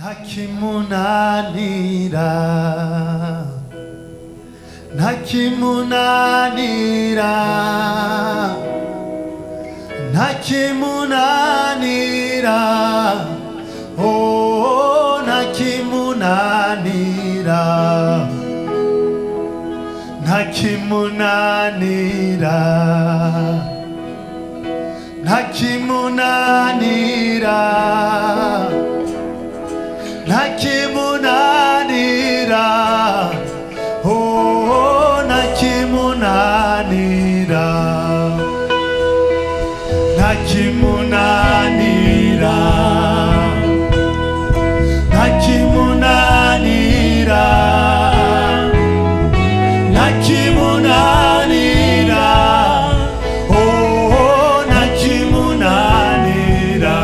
Nakimunanira, nakimunanira, nakimunanira, oh nakimunanira, nakimunanira, nakimunanira, nakimunanira, oh nakimunanira, nakimunanira, nakimunanira, nakimunanira, oh nakimunanira,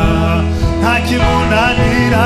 nakimunanira.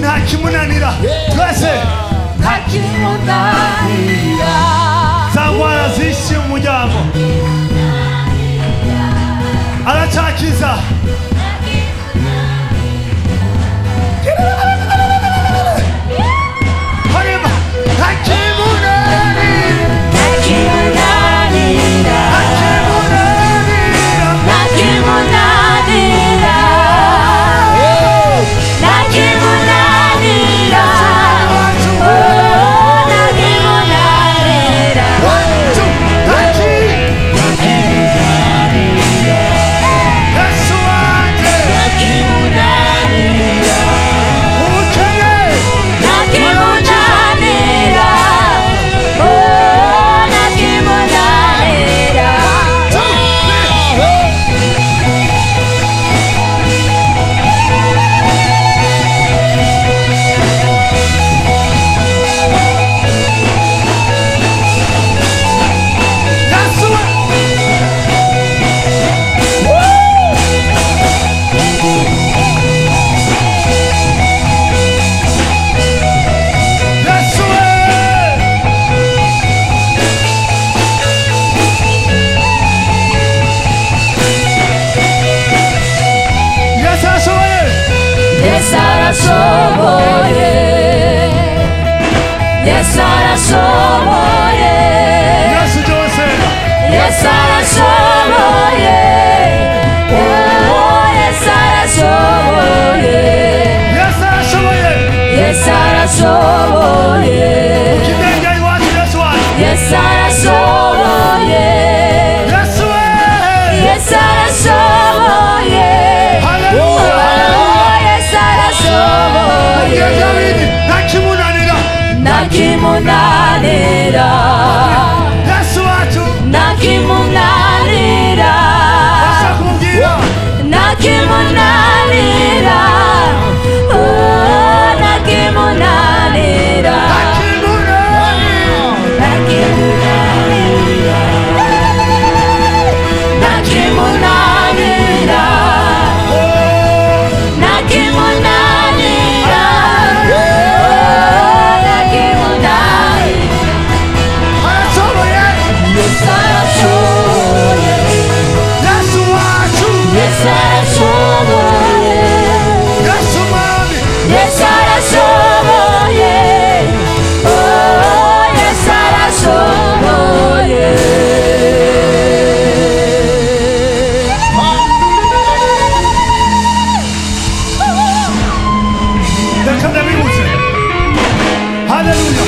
Nakimunanira, twese nakimunanira, zangwara zishi umuryango aracakiza. Yes, Yesu arashoboye. Yesu byose. Yesu arashoboye. Oh, Yesu arashoboye. Yesu arashoboye. Yesu arashoboye. Ukidenge iwacu Yesu wacu. Yesu arashoboye. Yesu we. Yesu arashoboye. Haleluya. Oh, Yesu arashoboye. David nakimunanira. Nakimunanira. Yesu wacu. Nakimunanira. Kumubwira. Nakimunanira. Oh, nakimunanira. Nakimunanira. Nakimunanira. Nakimunanira. Oh, nakimunanira. Arashoboye. Yesu arashoboye. Yesu wacu. Yesu arashoboye. Yesu mwami. Yesu arashoboye. Oh, Yesu arashoboye. Reka ndabibutse. Haleluya.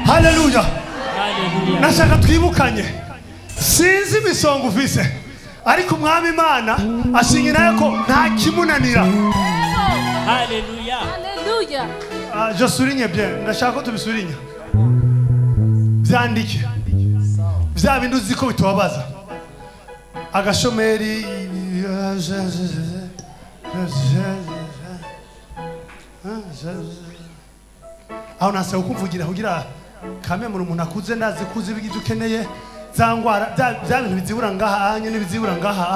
Haleluya. Nashaka twibukanye. Sinzi imisongo ufise. Ariko umwami Imana ashingira ko nta kimunanira. Hallelujah. Hallelujah. Je souligne bien. Ndashaka ko tubisulinya. Byandike. Bya bintu uziko bitubabaza. Agashomeri aho nasa ukumvugira kugira kame mu umuntu akuze ndazi kuzi bigize ukeneye zangwara bya bintu bizibura ngaha nyine bizibura ngaha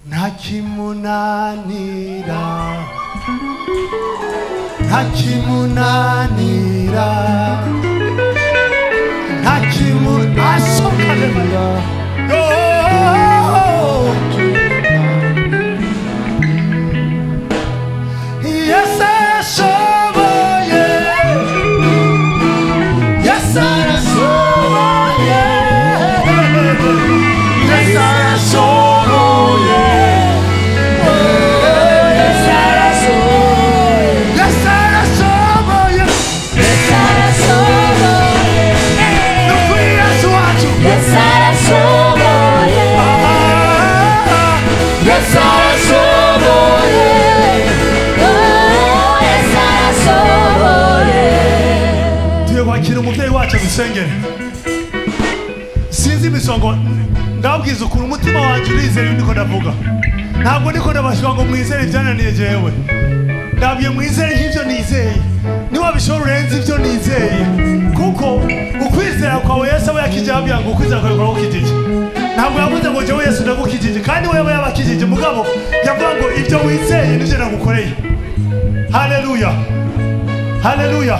ntakimunanira ntakimunanira ntakimunashokanira Yes, arashoboye. Yes, arashoboye. Yes, arashoboye. Yes, arashoboye. Yes, arashoboye. Yes, arashoboye. Nukuri Yesu wacu. Yes, arashoboye. Yes, arashoboye. Oh, yes, arashoboye. Tuye kwakira umubyeyi wacu dusengere. Sinzi imisongo ndabwiza ukuntu umutima wanjye urizera ndiko ndavuga. Ntabwo ndiko ndabashwa ngo mwizere ibyananiye jewe. Ndabwiye mwizere nk'ibyo nizeye. Niba bishobora urenze ibyo nizeye. Kuko ukwizera kwawe Yesu aba yakijabya ngo ukwizera kwawe kwa ukijije. Ntabwo yavuze ngo jewe Yesu ndagukijije kandi wewe yabakijije mugabo yavuga ngo ibyo wizeye nivyo nagukoreye. Haleluya. Haleluya.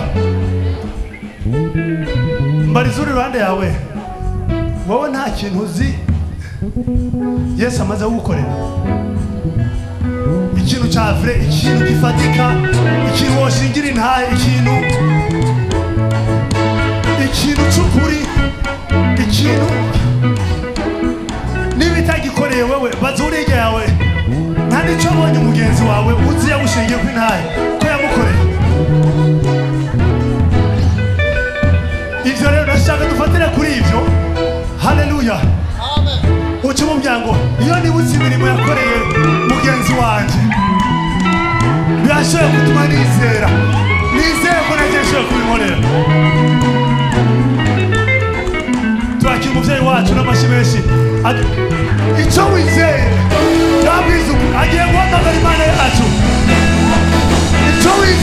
Mbarizuri ruhande yawe. Wowe nta kintu uzi Yesu amaze gukorera. Ikintu cya vrai, ikintu gifatika, ikintu washingira intahe, ikintu cy'ukuri, ikintu n'ibitagikoreye wewe bazuriye yawe. Nta nicyo abonye umugenzi wawe uzi yagushingiye ku intahe ko yamukoreye. Ivyo rero ndashaka dufatire kuri ivyo. Haleluya. Amen. Uca umuryango iyo nibutse imirimo yakoreye mugenzi wanje birashoboye gutuma nizera ko nageshoboye kubinkorera. Twakira umuvyeyi wacu n'amashi menshi. Icyo wizeye ndabwiza uku agiye guhamagara Imana yacu. Icyo wizeye